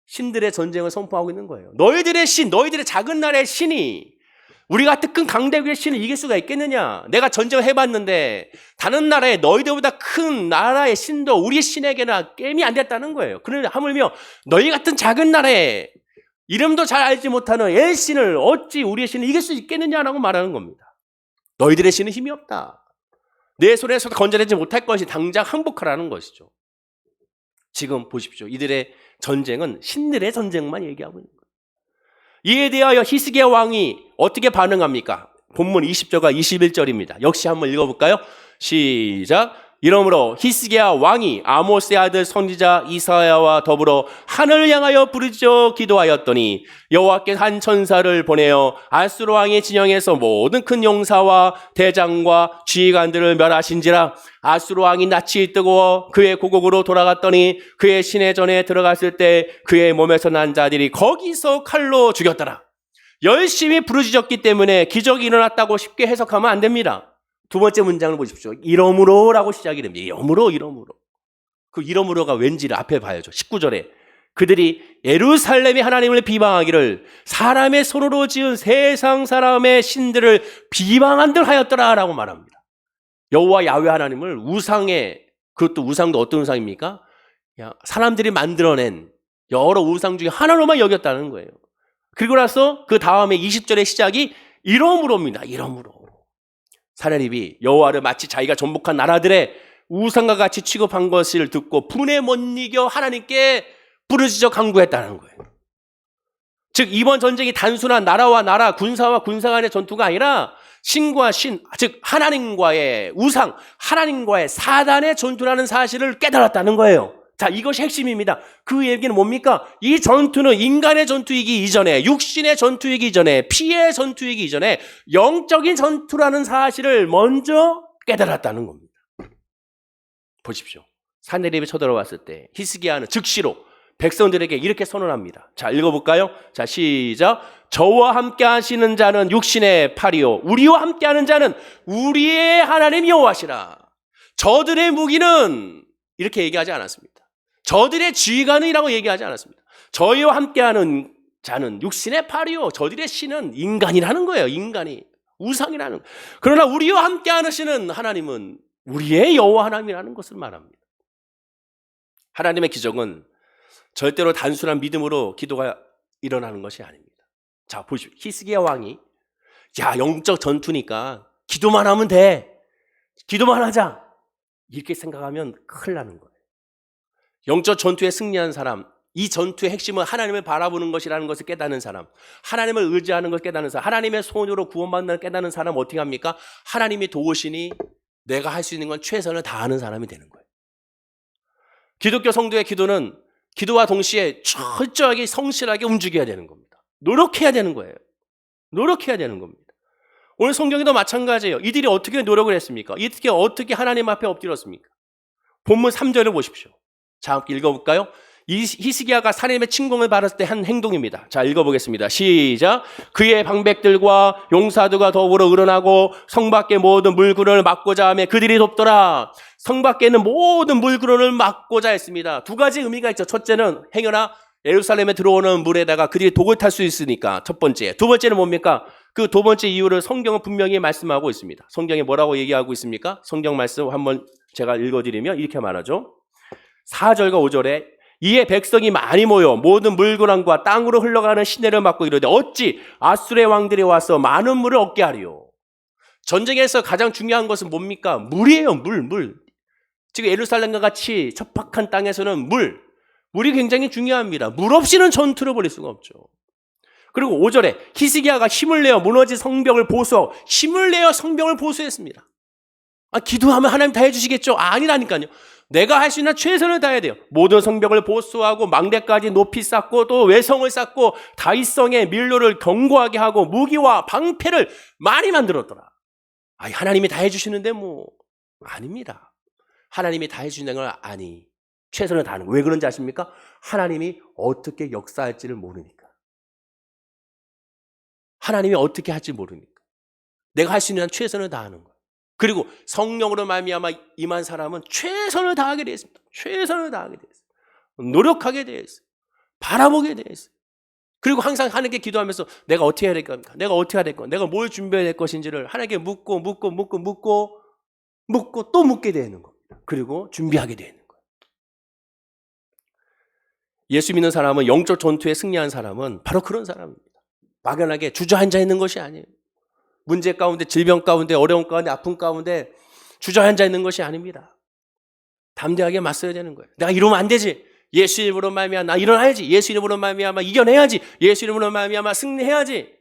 신들의 전쟁을 선포하고 있는 거예요. 너희들의 신, 너희들의 작은 나라의 신이 우리 같은 큰 강대국의 신을 이길 수가 있겠느냐? 내가 전쟁을 해봤는데 다른 나라의 너희들보다 큰 나라의 신도 우리 신에게나 게임이 안 됐다는 거예요. 그런데 하물며 너희 같은 작은 나라의 이름도 잘 알지 못하는 엘신을 어찌 우리의 신을 이길 수 있겠느냐라고 말하는 겁니다. 너희들의 신은 힘이 없다. 내 손에서 건져내지 못할 것이 당장 항복하라는 것이죠. 지금 보십시오. 이들의 전쟁은 신들의 전쟁만 얘기하고 있는 거예요. 이에 대하여 히스기야 왕이 어떻게 반응합니까? 본문 20절과 21절입니다. 역시 한번 읽어볼까요? 시작. 이러므로 히스기야 왕이 아모스의 아들 선지자 이사야와 더불어 하늘을 향하여 부르짖어 기도하였더니 여호와께 한 천사를 보내어 아수르 왕의 진영에서 모든 큰 용사와 대장과 지휘관들을 멸하신지라. 아수르 왕이 낯이 뜨거워 그의 고국으로 돌아갔더니 그의 시내전에 들어갔을 때 그의 몸에서 난 자들이 거기서 칼로 죽였더라. 열심히 부르짖었기 때문에 기적이 일어났다고 쉽게 해석하면 안 됩니다. 두 번째 문장을 보십시오. 이러므로라고 시작이 됩니다. 이러므로. 그 이러므로가 왠지를 앞에 봐야죠. 19절에 그들이 예루살렘의 하나님을 비방하기를 사람의 손으로 지은 세상 사람의 신들을 비방한들 하였더라라고 말합니다. 여호와 야훼 하나님을 우상의, 그것도 우상도 어떤 우상입니까? 사람들이 만들어낸 여러 우상 중에 하나로만 여겼다는 거예요. 그리고 나서 그 다음에 20절의 시작이 이러므로입니다. 이러므로. 사네립이 여호와를 마치 자기가 전복한 나라들의 우상과 같이 취급한 것을 듣고 분에 못 이겨 하나님께 부르짖어 간구했다는 거예요. 즉 이번 전쟁이 단순한 나라와 나라, 군사와 군사 간의 전투가 아니라 신과 신, 즉 하나님과의 우상, 하나님과의 사단의 전투라는 사실을 깨달았다는 거예요. 자, 이것이 핵심입니다. 그 얘기는 뭡니까? 이 전투는 인간의 전투이기 이전에, 육신의 전투이기 이전에, 피의 전투이기 이전에 영적인 전투라는 사실을 먼저 깨달았다는 겁니다. 보십시오. 산헤립이 쳐들어왔을 때 히스기야는 즉시로 백성들에게 이렇게 선언합니다. 자, 읽어볼까요? 자, 시작. 저와 함께 하시는 자는 육신의 팔이요 우리와 함께 하는 자는 우리의 하나님 여호와시라. 저들의 무기는 이렇게 얘기하지 않았습니다. 저들의 지휘관이라고 얘기하지 않았습니다. 저희와 함께하는 자는 육신의 팔이요 저들의 신은 인간이라는 거예요. 인간이 우상이라는 거예요. 그러나 우리와 함께하는 신은 하나님은 우리의 여호와 하나님이라는 것을 말합니다. 하나님의 기적은 절대로 단순한 믿음으로 기도가 일어나는 것이 아닙니다. 자, 보십시오. 히스기야 왕이 영적 전투니까 기도만 하면 돼. 기도만 하자. 이렇게 생각하면 큰일 나는 거예요. 영적 전투에 승리한 사람, 이 전투의 핵심은 하나님을 바라보는 것이라는 것을 깨닫는 사람, 하나님을 의지하는 것을 깨닫는 사람, 하나님의 손으로 구원받는 깨닫는 사람 어떻게 합니까? 하나님이 도우시니 내가 할 수 있는 건 최선을 다하는 사람이 되는 거예요. 기독교 성도의 기도는 기도와 동시에 철저하게 성실하게 움직여야 되는 겁니다. 노력해야 되는 거예요. 노력해야 되는 겁니다. 오늘 성경에도 마찬가지예요. 이들이 어떻게 노력을 했습니까? 이들이 어떻게 하나님 앞에 엎드렸습니까? 본문 3절을 보십시오. 자, 함께 읽어볼까요? 히스기야가 하나님의 칭송을 받았을 때 한 행동입니다. 자, 읽어보겠습니다. 시작. 그의 방백들과 용사들과 더불어 일어나고 성 밖의 모든 물구름을 막고자 하며 그들이 돕더라. 성 밖에 있는 모든 물구름을 막고자 했습니다. 두 가지 의미가 있죠. 첫째는 행여나 예루살렘에 들어오는 물에다가 그들이 독을 탈 수 있으니까 첫 번째. 두 번째는 뭡니까? 그 두 번째 이유를 성경은 분명히 말씀하고 있습니다. 성경에 뭐라고 얘기하고 있습니까? 성경 말씀 한번 제가 읽어드리면 이렇게 말하죠. 4절과 5절에 이에 백성이 많이 모여 모든 물구름과 땅으로 흘러가는 시내를 막고 이르되 어찌 아수르의 왕들이 와서 많은 물을 얻게 하리요. 전쟁에서 가장 중요한 것은 뭡니까? 물이에요. 물. 지금 예루살렘과 같이 척박한 땅에서는 물이 굉장히 중요합니다. 물 없이는 전투를 벌일 수가 없죠. 그리고 5절에 히스기야가 힘을 내어 무너진 성벽을 보수하고 힘을 내어 성벽을 보수했습니다. 기도하면 하나님 다 해주시겠죠? 아니라니까요. 내가 할 수 있는 최선을 다해야 돼요. 모든 성벽을 보수하고 망대까지 높이 쌓고 또 외성을 쌓고 다윗성의 밀로를 견고하게 하고 무기와 방패를 많이 만들었더라. 하나님이 다 해주시는데 아닙니다. 하나님이 다 해주시는 건 아니. 최선을 다하는 거예요. 왜 그런지 아십니까? 하나님이 어떻게 역사할지를 모르니까. 하나님이 어떻게 할지 모르니까. 내가 할 수 있는 한 최선을 다하는 거예요. 그리고 성령으로 말미암아 임한 사람은 최선을 다하게 되어 있습니다. 최선을 다하게 되어 있어요. 노력하게 되어 있어요. 바라보게 되어 있어요. 그리고 항상 하나님께 기도하면서 내가 어떻게 해야 될 겁니까? 내가 어떻게 해야 될 겁니까? 내가 뭘 준비해야 될 것인지를 하나님께 묻고 또 묻게 되는 겁니다. 그리고 준비하게 되는 거예요. 예수 믿는 사람은 영적 전투에 승리한 사람은 바로 그런 사람입니다. 막연하게 주저앉아 있는 것이 아니에요. 문제 가운데, 질병 가운데, 어려움 가운데, 아픔 가운데 주저앉아 있는 것이 아닙니다. 담대하게 맞서야 되는 거예요. 내가 이러면 안 되지. 예수 이름으로 말미암아 나 일어나야지. 예수 이름으로 말미암아 이겨내야지. 예수 이름으로 말미암아 승리해야지.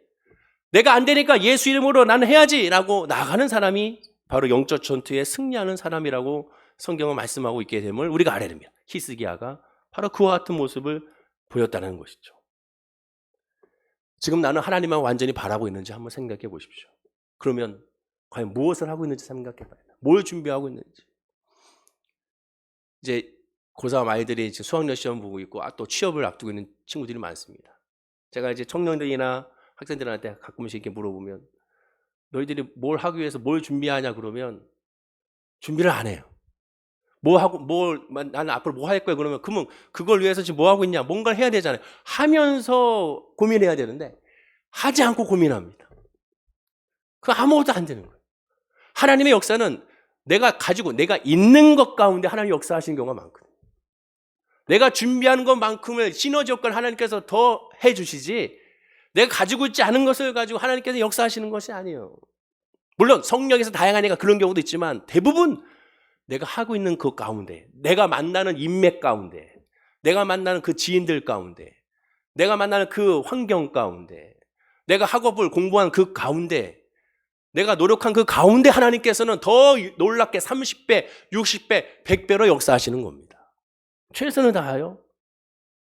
내가 안 되니까 예수 이름으로 나는 해야지라고 나가는 사람이 바로 영적 전투에 승리하는 사람이라고 성경은 말씀하고 있게 됨을 우리가 알아야 됩니다. 히스기야가 바로 그와 같은 모습을 보였다는 것이죠. 지금 나는 하나님만 완전히 바라고 있는지 한번 생각해 보십시오. 그러면 과연 무엇을 하고 있는지 생각해 봐야 돼요. 뭘 준비하고 있는지. 이제 고3 아이들이 이제 수학여행 시험 보고 있고 또 취업을 앞두고 있는 친구들이 많습니다. 제가 이제 청년들이나 학생들한테 가끔씩 이렇게 물어보면 너희들이 뭘 하기 위해서 뭘 준비하냐 그러면 준비를 안 해요. 나는 앞으로 뭐 할 거야 그러면 그걸 위해서 지금 뭐 하고 있냐 뭔가를 해야 되잖아요. 하면서 고민해야 되는데 하지 않고 고민합니다. 그 아무것도 안 되는 거예요. 하나님의 역사는 내가 있는 것 가운데 하나님 역사하시는 경우가 많거든요. 내가 준비하는 것만큼을 시너지 효과를 하나님께서 더 해주시지 내가 가지고 있지 않은 것을 가지고 하나님께서 역사하시는 것이 아니에요. 물론 성령에서 다양하니까 그런 경우도 있지만 대부분 내가 하고 있는 그 가운데, 내가 만나는 인맥 가운데, 내가 만나는 그 지인들 가운데, 내가 만나는 그 환경 가운데, 내가 학업을 공부한 그 가운데, 내가 노력한 그 가운데 하나님께서는 더 놀랍게 30배, 60배, 100배로 역사하시는 겁니다. 최선을 다하여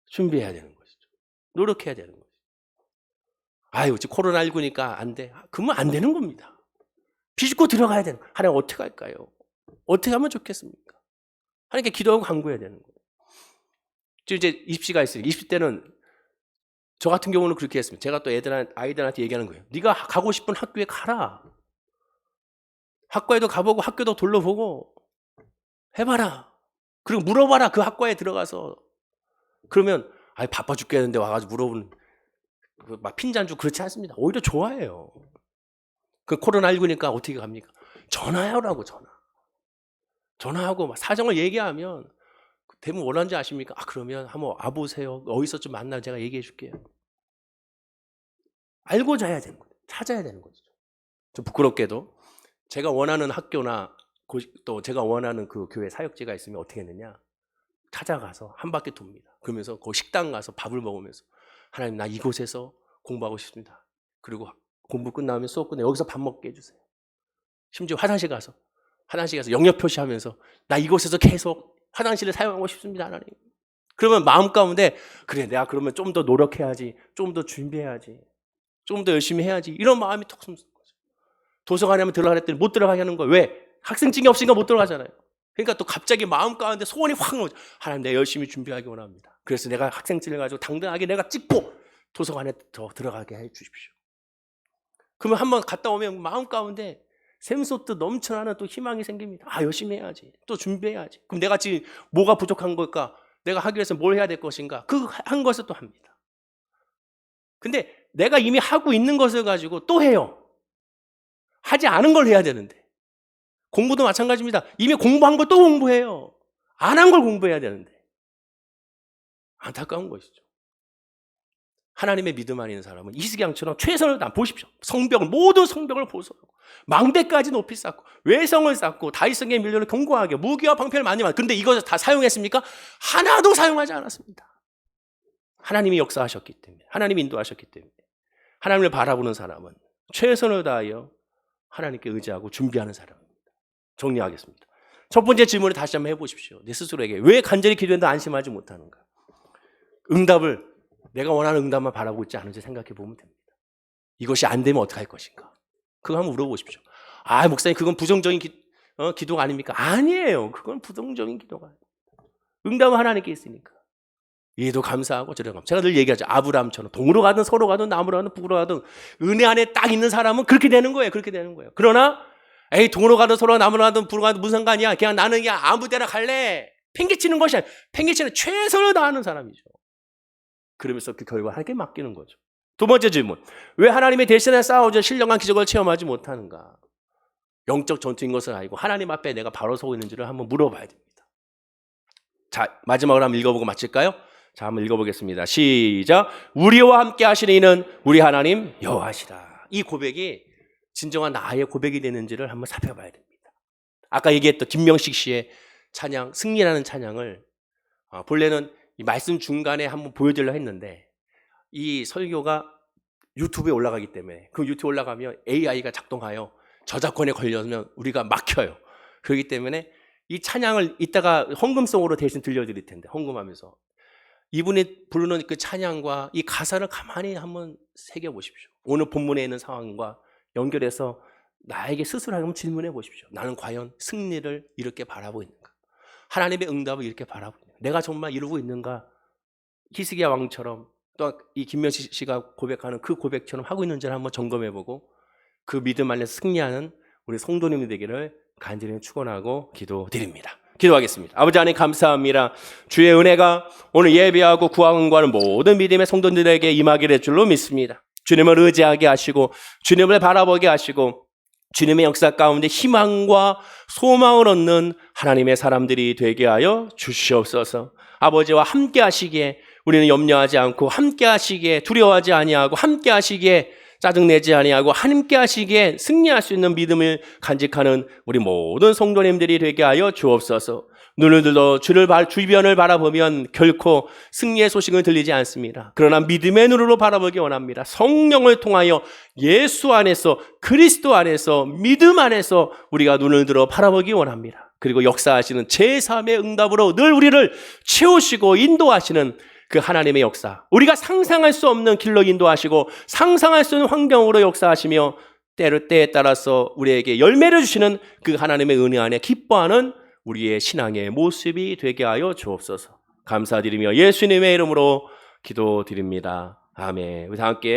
준비해야 되는 것이죠. 노력해야 되는 것이죠. 지금 코로나19니까 안 돼. 그러면 안 되는 겁니다. 비집고 들어가야 되는 거예요. 하나님 어떻게 할까요? 어떻게 하면 좋겠습니까? 하나님께 기도하고 간구해야 되는 거예요. 지금 이제 20시가 있으니까 20대는 저 같은 경우는 그렇게 했습니다. 제가 또 아이들한테 얘기하는 거예요. 네가 가고 싶은 학교에 가라. 학과에도 가보고 학교도 둘러보고 해봐라. 그리고 물어봐라. 그 학과에 들어가서. 그러면 바빠 죽겠는데 와가지고 물어보는 막 핀잔주 그렇지 않습니다. 오히려 좋아해요. 그 코로나19니까 어떻게 갑니까? 전화하라고 전화하고 막 사정을 얘기하면 대부분 원하는지 아십니까? 그러면 한번 와보세요. 어디서 좀 만나 제가 얘기해 줄게요. 알고자 해야 되는 거예요. 찾아야 되는 거죠. 좀 부끄럽게도 제가 원하는 학교나 또 제가 원하는 그 교회 사역지가 있으면 어떻게 했느냐? 찾아가서 한 바퀴 돕니다. 그러면서 그 식당 가서 밥을 먹으면서 하나님 나 이곳에서 공부하고 싶습니다. 그리고 공부 끝나면 수업 끝나면 여기서 밥 먹게 해주세요. 심지어 화장실 가서 영역 표시하면서 나 이곳에서 계속 화장실을 사용하고 싶습니다. 하나님. 그러면 마음 가운데 그래 내가 그러면 좀 더 노력해야지. 좀 더 준비해야지. 좀 더 열심히 해야지. 이런 마음이 톡 숨는 거죠. 도서관에 한번 들어가라 했더니 못 들어가게 하는 거예요. 왜? 학생증이 없으니까 못 들어가잖아요. 그러니까 또 갑자기 마음 가운데 소원이 확 나오죠. 하나님 내가 열심히 준비하기 원합니다. 그래서 내가 학생증을 가지고 당당하게 내가 찍고 도서관에 더 들어가게 해 주십시오. 그러면 한번 갔다 오면 마음 가운데 샘솟듯 넘쳐나는 또 희망이 생깁니다. 열심히 해야지. 또 준비해야지. 그럼 내가 지금 뭐가 부족한 걸까? 내가 하기 위해서 뭘 해야 될 것인가? 그 한 것을 또 합니다. 근데 내가 이미 하고 있는 것을 가지고 또 해요. 하지 않은 걸 해야 되는데. 공부도 마찬가지입니다. 이미 공부한 걸 또 공부해요. 안 한 걸 공부해야 되는데. 안타까운 것이죠. 하나님의 믿음 안에 있는 사람은 이스기양처럼 최선을 다 보십시오. 모든 성벽을 보수하고 망대까지 높이 쌓고 외성을 쌓고 다윗성의 밀려를 견고하게 무기와 방패를 많이 만들고 근데 이것을 다 사용했습니까? 하나도 사용하지 않았습니다. 하나님이 역사하셨기 때문에 하나님이 인도하셨기 때문에 하나님을 바라보는 사람은 최선을 다하여 하나님께 의지하고 준비하는 사람입니다. 정리하겠습니다. 첫 번째 질문을 다시 한번 해보십시오. 내 스스로에게 왜 간절히 기도했는데 안심하지 못하는가? 응답을 내가 원하는 응답만 바라고 있지 않은지 생각해 보면 됩니다. 이것이 안 되면 어떻게 할 것인가? 그거 한번 물어보십시오. 목사님 그건 부정적인 기도가 아닙니까? 아니에요. 그건 부정적인 기도가 아니에요. 응답은 하나님께 있으니까. 이도 감사하고 저래도 감사하고. 제가 늘 얘기하죠. 아브라함처럼 동으로 가든 서로 가든 나무로 가든 북으로 가든 은혜 안에 딱 있는 사람은 그렇게 되는 거예요. 그렇게 되는 거예요. 그러나 동으로 가든 서로 나무로 가든 북으로 가든 무슨 상관이야. 그냥 나는 그냥 아무 데나 갈래. 팽개치는 것이 아니라 팽개치는 최선을 다하는 사람이죠. 그러면서 그 결과 하나님께 맡기는 거죠. 두 번째 질문. 왜 하나님의 대신에 싸우자 신령한 기적을 체험하지 못하는가? 영적 전투인 것을 알고 하나님 앞에 내가 바로 서고 있는지를 한번 물어봐야 됩니다. 자, 마지막으로 한번 읽어보고 마칠까요? 자, 한번 읽어보겠습니다. 시작. 우리와 함께 하시는 이는 우리 하나님 여호와시라. 이 고백이 진정한 나의 고백이 되는지를 한번 살펴봐야 됩니다. 아까 얘기했던 김명식 씨의 찬양, 승리라는 찬양을 본래는 이 말씀 중간에 한번 보여드리려고 했는데 이 설교가 유튜브에 올라가기 때문에 그 유튜브에 올라가면 AI가 작동하여 저작권에 걸려면 우리가 막혀요. 그렇기 때문에 이 찬양을 이따가 헌금송으로 대신 들려드릴 텐데 헌금하면서 이분이 부르는 그 찬양과 이 가사를 가만히 한번 새겨보십시오. 오늘 본문에 있는 상황과 연결해서 나에게 스스로 한번 질문해 보십시오. 나는 과연 승리를 이렇게 바라보고 있는가? 하나님의 응답을 이렇게 바라보고 있는가? 내가 정말 이루고 있는가? 히스기야 왕처럼 또 이 김명식 씨가 고백하는 그 고백처럼 하고 있는지를 한번 점검해보고 그 믿음 안에서 승리하는 우리 성도님들 되기를 간절히 축원하고 기도드립니다. 기도하겠습니다. 아버지 하나님 감사합니다. 주의 은혜가 오늘 예배하고 구하는 모든 믿음의 성도들에게 임하게 될 줄로 믿습니다. 주님을 의지하게 하시고 주님을 바라보게 하시고 주님의 역사 가운데 희망과 소망을 얻는 하나님의 사람들이 되게 하여 주시옵소서. 아버지와 함께 하시기에 우리는 염려하지 않고 함께 하시기에 두려워하지 아니하고 함께 하시기에 짜증내지 아니하고 함께 하시기에 승리할 수 있는 믿음을 간직하는 우리 모든 성도님들이 되게 하여 주옵소서. 눈을 들어 주변을 바라보면 결코 승리의 소식은 들리지 않습니다. 그러나 믿음의 눈으로 바라보기 원합니다. 성령을 통하여 예수 안에서 그리스도 안에서 믿음 안에서 우리가 눈을 들어 바라보기 원합니다. 그리고 역사하시는 제3의 응답으로 늘 우리를 채우시고 인도하시는 그 하나님의 역사, 우리가 상상할 수 없는 길로 인도하시고 상상할 수 없는 환경으로 역사하시며 때에 따라서 우리에게 열매를 주시는 그 하나님의 은혜 안에 기뻐하는 우리의 신앙의 모습이 되게 하여 주옵소서. 감사드리며 예수님의 이름으로 기도드립니다. 아멘. 우리 다 함께